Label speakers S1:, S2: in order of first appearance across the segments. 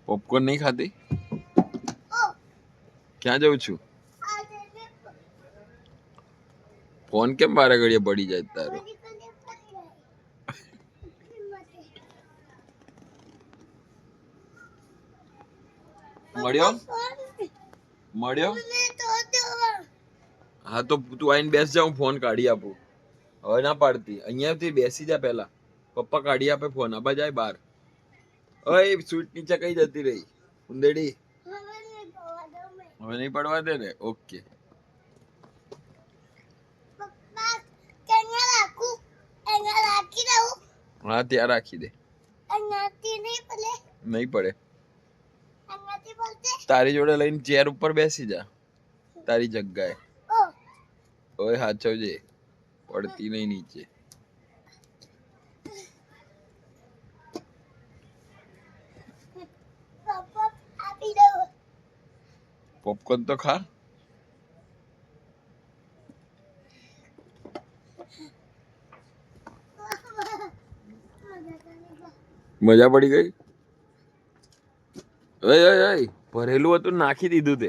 S1: Popcorn નહીં ખાતી? ક્યાં જઉં છું? ફોન કેમ બારે ઘડીએ પડી જાય તારો? મળ્યો? હા તો તું આઈને બેસ જા, હું ફોન કાઢી આપું. હવે ના પાડતી, અહીંયાથી બેસી જા પેલા. પપ્પા કાઢી આપે ફોન. આબા જાય બાર. ઓય સ્વીટ નીચે કઈ જતી રહી ઉંદેડી? હવે નહીં પડવા દે ને? ઓકે. હા ત્યાં રાખી દે. નહીં પડે. તારી જોડે લઈને ચેર ઉપર બેસી જા, તારી જગ્યાએ. ઓય હાચવજે, પડતી નહીં નીચે. પોપકોર્ન તો ખા. મજા પડી ગઈ? ભરેલું હતું નાખી દીધું તે.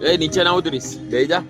S1: એ નીચે ના ઉતરીશ, બેહી જા.